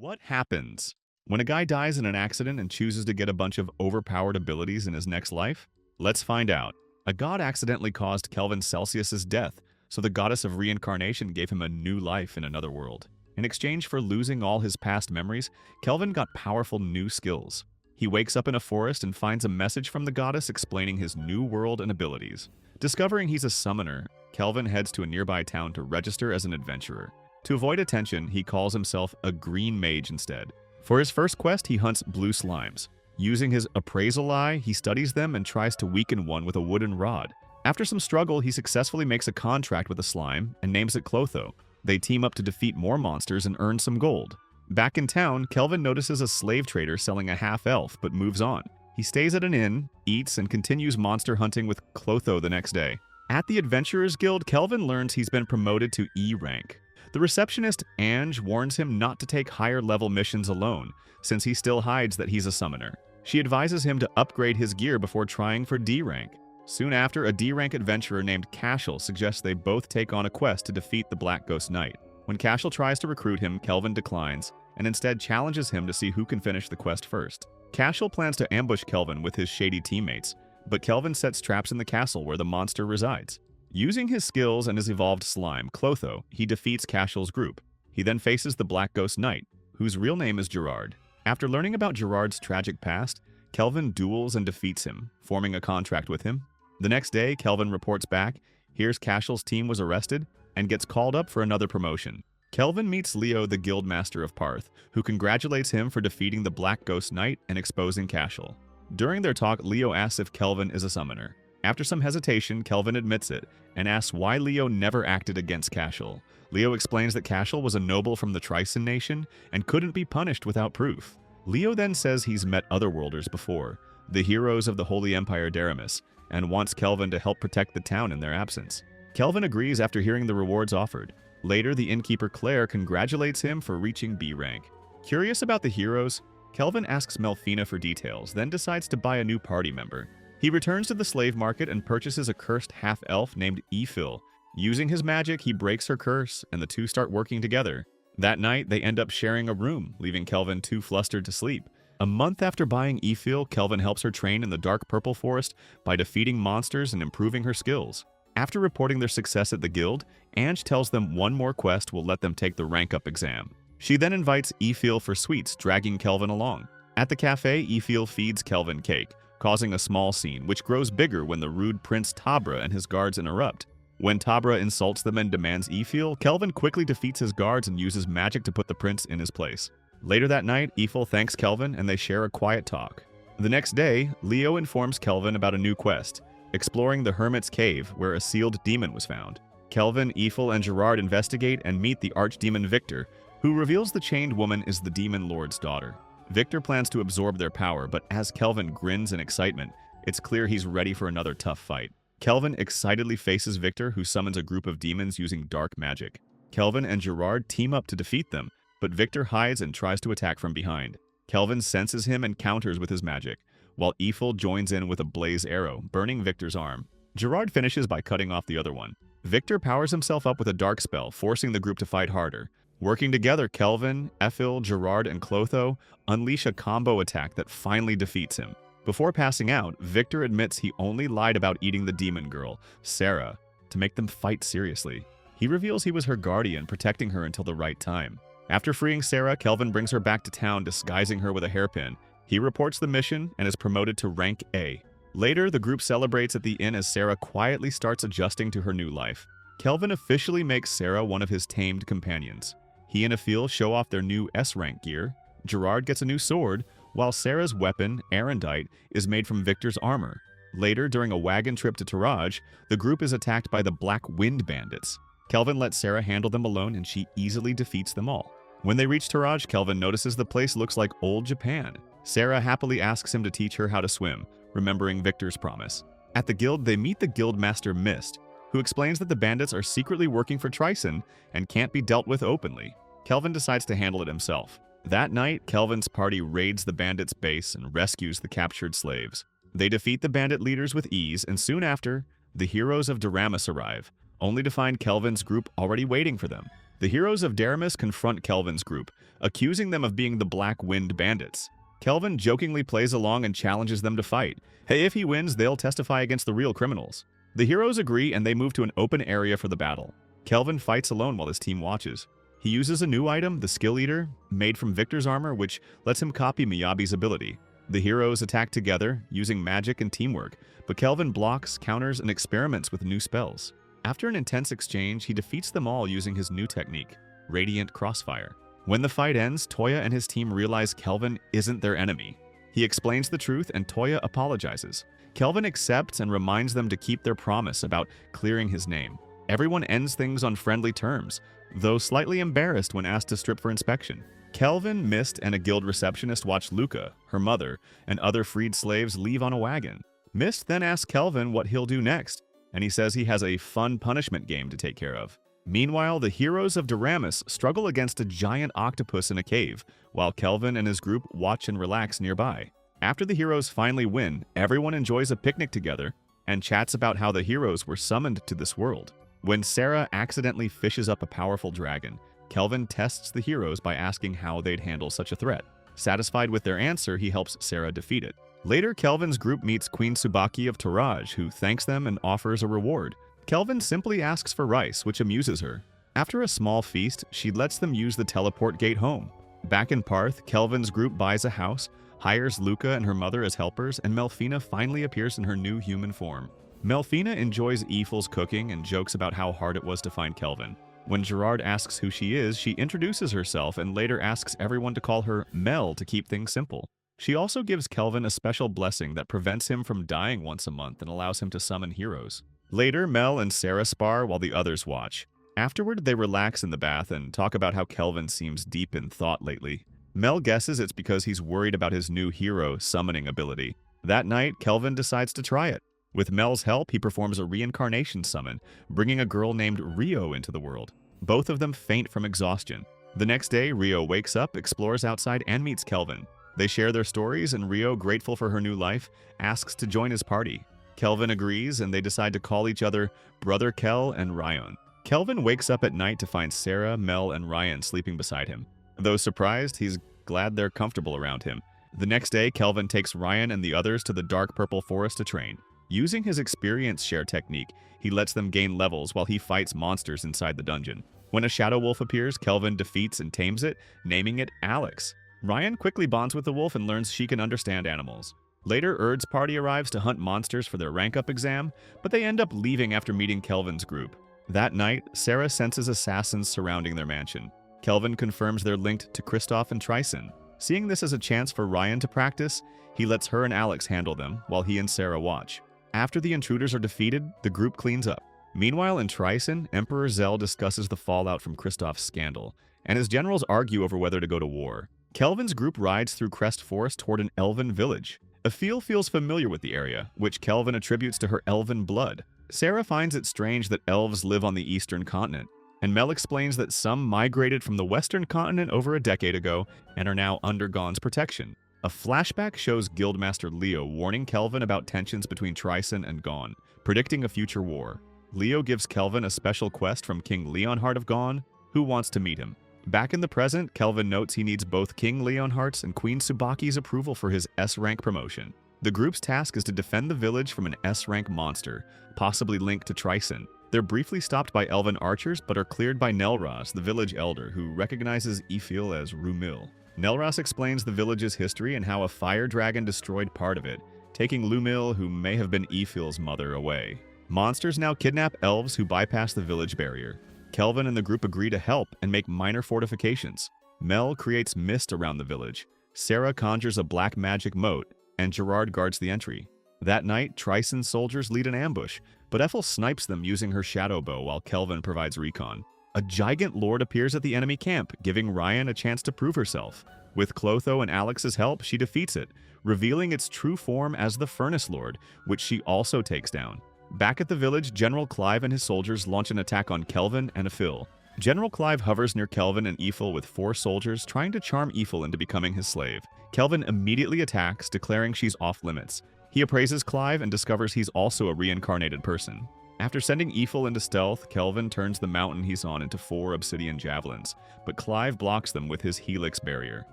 What happens when a guy dies in an accident and chooses to get a bunch of overpowered abilities in his next life? Let's find out. A god accidentally caused Kelvin Celsius's death, so the goddess of reincarnation gave him a new life in another world. In exchange for losing all his past memories, Kelvin got powerful new skills. He wakes up in a forest and finds a message from the goddess explaining his new world and abilities. Discovering he's a summoner, Kelvin heads to a nearby town to register as an adventurer. To avoid attention, he calls himself a green mage instead. For his first quest, he hunts blue slimes. Using his appraisal eye, he studies them and tries to weaken one with a wooden rod. After some struggle, he successfully makes a contract with a slime and names it Clotho. They team up to defeat more monsters and earn some gold. Back in town, Kelvin notices a slave trader selling a half-elf but moves on. He stays at an inn, eats, and continues monster hunting with Clotho the next day. At the Adventurers Guild, Kelvin learns he's been promoted to E rank. The receptionist, Ange, warns him not to take higher-level missions alone, since he still hides that he's a summoner. She advises him to upgrade his gear before trying for D rank. Soon after, a D rank adventurer named Cashel suggests they both take on a quest to defeat the Black Ghost Knight. When Cashel tries to recruit him, Kelvin declines, and instead challenges him to see who can finish the quest first. Cashel plans to ambush Kelvin with his shady teammates, but Kelvin sets traps in the castle where the monster resides. Using his skills and his evolved slime, Clotho, he defeats Cashel's group. He then faces the Black Ghost Knight, whose real name is Gerard. After learning about Gerard's tragic past, Kelvin duels and defeats him, forming a contract with him. The next day, Kelvin reports back, hears Cashel's team was arrested, and gets called up for another promotion. Kelvin meets Leo, the Guildmaster of Parth, who congratulates him for defeating the Black Ghost Knight and exposing Cashel. During their talk, Leo asks if Kelvin is a summoner. After some hesitation, Kelvin admits it, and asks why Leo never acted against Cashel. Leo explains that Cashel was a noble from the Tryson nation and couldn't be punished without proof. Leo then says he's met otherworlders before, the heroes of the Holy Empire Duramis, and wants Kelvin to help protect the town in their absence. Kelvin agrees after hearing the rewards offered. Later, the innkeeper Claire congratulates him for reaching B rank. Curious about the heroes, Kelvin asks Melfina for details, then decides to buy a new party member. He returns to the slave market and purchases a cursed half-elf named Ephil. Using his magic, he breaks her curse, and the two start working together. That night, they end up sharing a room, leaving Kelvin too flustered to sleep. A month after buying Ephil, Kelvin helps her train in the dark purple forest by defeating monsters and improving her skills. After reporting their success at the guild, Ange tells them one more quest will let them take the rank-up exam. She then invites Ephil for sweets, dragging Kelvin along. At the cafe, Ephil feeds Kelvin cake, causing a small scene, which grows bigger when the rude Prince Tabra and his guards interrupt. When Tabra insults them and demands Ephil, Kelvin quickly defeats his guards and uses magic to put the prince in his place. Later that night, Ephil thanks Kelvin and they share a quiet talk. The next day, Leo informs Kelvin about a new quest, exploring the Hermit's Cave, where a sealed demon was found. Kelvin, Ephil, and Gerard investigate and meet the archdemon Victor, who reveals the chained woman is the demon lord's daughter. Victor plans to absorb their power, but as Kelvin grins in excitement, it's clear he's ready for another tough fight. Kelvin excitedly faces Victor, who summons a group of demons using dark magic. Kelvin and Gerard team up to defeat them, but Victor hides and tries to attack from behind. Kelvin senses him and counters with his magic, while Ephil joins in with a blaze arrow, burning Victor's arm. Gerard finishes by cutting off the other one. Victor powers himself up with a dark spell, forcing the group to fight harder. Working together, Kelvin, Ephil, Gerard, and Clotho unleash a combo attack that finally defeats him. Before passing out, Victor admits he only lied about eating the demon girl, Sarah, to make them fight seriously. He reveals he was her guardian, protecting her until the right time. After freeing Sarah, Kelvin brings her back to town, disguising her with a hairpin. He reports the mission and is promoted to rank A. Later, the group celebrates at the inn as Sarah quietly starts adjusting to her new life. Kelvin officially makes Sarah one of his tamed companions. He and Ephil show off their new S-rank gear. Gerard gets a new sword, while Sarah's weapon, Arendite, is made from Victor's armor. Later, during a wagon trip to Taraj, the group is attacked by the Black Wind Bandits. Kelvin lets Sarah handle them alone and she easily defeats them all. When they reach Taraj, Kelvin notices the place looks like old Japan. Sarah happily asks him to teach her how to swim, remembering Victor's promise. At the guild, they meet the guildmaster Mist, who explains that the bandits are secretly working for Tryson and can't be dealt with openly. Kelvin decides to handle it himself. That night, Kelvin's party raids the bandits' base and rescues the captured slaves. They defeat the bandit leaders with ease, and soon after, the heroes of Duramis arrive, only to find Kelvin's group already waiting for them. The heroes of Duramis confront Kelvin's group, accusing them of being the Black Wind Bandits. Kelvin jokingly plays along and challenges them to fight. Hey, if he wins, they'll testify against the real criminals. The heroes agree and they move to an open area for the battle. Kelvin fights alone while his team watches. He uses a new item, the Skill Eater, made from Victor's armor, which lets him copy Miyabi's ability. The heroes attack together, using magic and teamwork, but Kelvin blocks, counters, and experiments with new spells. After an intense exchange, he defeats them all using his new technique, Radiant Crossfire. When the fight ends, Toya and his team realize Kelvin isn't their enemy. He explains the truth and Toya apologizes. Kelvin accepts and reminds them to keep their promise about clearing his name. Everyone ends things on friendly terms, though slightly embarrassed when asked to strip for inspection. Kelvin, Mist, and a guild receptionist watch Luca, her mother, and other freed slaves leave on a wagon. Mist then asks Kelvin what he'll do next, and he says he has a fun punishment game to take care of. Meanwhile, the heroes of Duramis struggle against a giant octopus in a cave, while Kelvin and his group watch and relax nearby. After the heroes finally win, everyone enjoys a picnic together and chats about how the heroes were summoned to this world. When Sarah accidentally fishes up a powerful dragon, Kelvin tests the heroes by asking how they'd handle such a threat. Satisfied with their answer, he helps Sarah defeat it. Later, Kelvin's group meets Queen Tsubaki of Taraj, who thanks them and offers a reward. Kelvin simply asks for rice, which amuses her. After a small feast, she lets them use the teleport gate home. Back in Parth, Kelvin's group buys a house, hires Luca and her mother as helpers, and Melfina finally appears in her new human form. Melfina enjoys Aethel's cooking and jokes about how hard it was to find Kelvin. When Gerard asks who she is, she introduces herself and later asks everyone to call her Mel to keep things simple. She also gives Kelvin a special blessing that prevents him from dying once a month and allows him to summon heroes. Later, Mel and Sarah spar while the others watch. Afterward, they relax in the bath and talk about how Kelvin seems deep in thought lately. Mel guesses it's because he's worried about his new hero summoning ability. That night, Kelvin decides to try it. With Mel's help, he performs a reincarnation summon, bringing a girl named Rio into the world. Both of them faint from exhaustion. The next day, Rio wakes up, explores outside, and meets Kelvin. They share their stories, and Rio, grateful for her new life, asks to join his party. Kelvin agrees, and they decide to call each other Brother Kel and Ryan. Kelvin wakes up at night to find Sarah, Mel, and Ryan sleeping beside him. Though surprised, he's glad they're comfortable around him. The next day, Kelvin takes Ryan and the others to the dark purple forest to train. Using his experience share technique, he lets them gain levels while he fights monsters inside the dungeon. When a shadow wolf appears, Kelvin defeats and tames it, naming it Alex. Ryan quickly bonds with the wolf and learns she can understand animals. Later, Erd's party arrives to hunt monsters for their rank-up exam, but they end up leaving after meeting Kelvin's group. That night, Sarah senses assassins surrounding their mansion. Kelvin confirms they're linked to Kristoff and Tryson. Seeing this as a chance for Ryan to practice, he lets her and Alex handle them, while he and Sarah watch. After the intruders are defeated, the group cleans up. Meanwhile, in Tryson, Emperor Zell discusses the fallout from Kristoff's scandal, and his generals argue over whether to go to war. Kelvin's group rides through Crest Forest toward an elven village. Aphil feels familiar with the area, which Kelvin attributes to her elven blood. Sarah finds it strange that elves live on the eastern continent, and Mel explains that some migrated from the western continent over a decade ago and are now under Gon's protection. A flashback shows Guildmaster Leo warning Kelvin about tensions between Tryson and Gon, predicting a future war. Leo gives Kelvin a special quest from King Leonhard of Gon, who wants to meet him. Back in the present, Kelvin notes he needs both King Leonhardt's and Queen Tsubaki's approval for his S-rank promotion. The group's task is to defend the village from an S-rank monster, possibly linked to Tryson. They're briefly stopped by elven archers, but are cleared by Nelras, the village elder, who recognizes Aethel as Rumil. Nelras explains the village's history and how a fire dragon destroyed part of it, taking Lumil, who may have been Aethel's mother, away. Monsters now kidnap elves who bypass the village barrier. Kelvin and the group agree to help and make minor fortifications. Mel creates mist around the village. Sarah conjures a black magic moat, and Gerard guards the entry. That night, Tryson's soldiers lead an ambush, but Ethel snipes them using her shadow bow while Kelvin provides recon. A gigant lord appears at the enemy camp, giving Ryan a chance to prove herself. With Clotho and Alex's help, she defeats it, revealing its true form as the Furnace Lord, which she also takes down. Back at the village, General Clive and his soldiers launch an attack on Kelvin and Aphil. General Clive hovers near Kelvin and Aethel with 4 soldiers, trying to charm Aethel into becoming his slave. Kelvin immediately attacks, declaring she's off limits. He appraises Clive and discovers he's also a reincarnated person. After sending Eiffel into stealth, Kelvin turns the mountain he's on into 4 obsidian javelins, but Clive blocks them with his helix barrier.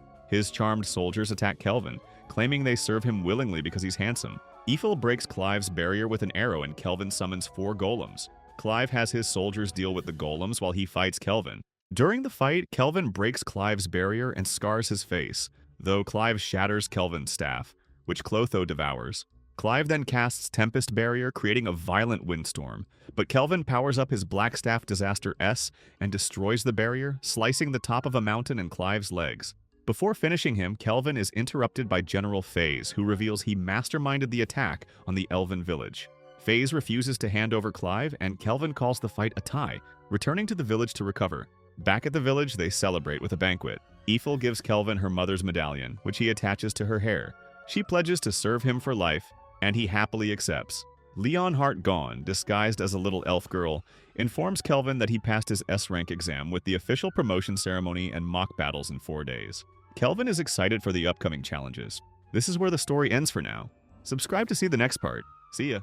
His charmed soldiers attack Kelvin, claiming they serve him willingly because he's handsome. Eiffel breaks Clive's barrier with an arrow and Kelvin summons 4 golems. Clive has his soldiers deal with the golems while he fights Kelvin. During the fight, Kelvin breaks Clive's barrier and scars his face, though Clive shatters Kelvin's staff, which Clotho devours. Clive then casts Tempest Barrier, creating a violent windstorm, but Kelvin powers up his Blackstaff Disaster S and destroys the barrier, slicing the top of a mountain and Clive's legs. Before finishing him, Kelvin is interrupted by General Phase, who reveals he masterminded the attack on the elven village. Phase refuses to hand over Clive, and Kelvin calls the fight a tie, returning to the village to recover. Back at the village, they celebrate with a banquet. Eiffel gives Kelvin her mother's medallion, which he attaches to her hair. She pledges to serve him for life, and he happily accepts. Leonhart Gone, disguised as a little elf girl, informs Kelvin that he passed his S-rank exam with the official promotion ceremony and mock battles in 4 days. Kelvin is excited for the upcoming challenges. This is where the story ends for now. Subscribe to see the next part. See ya!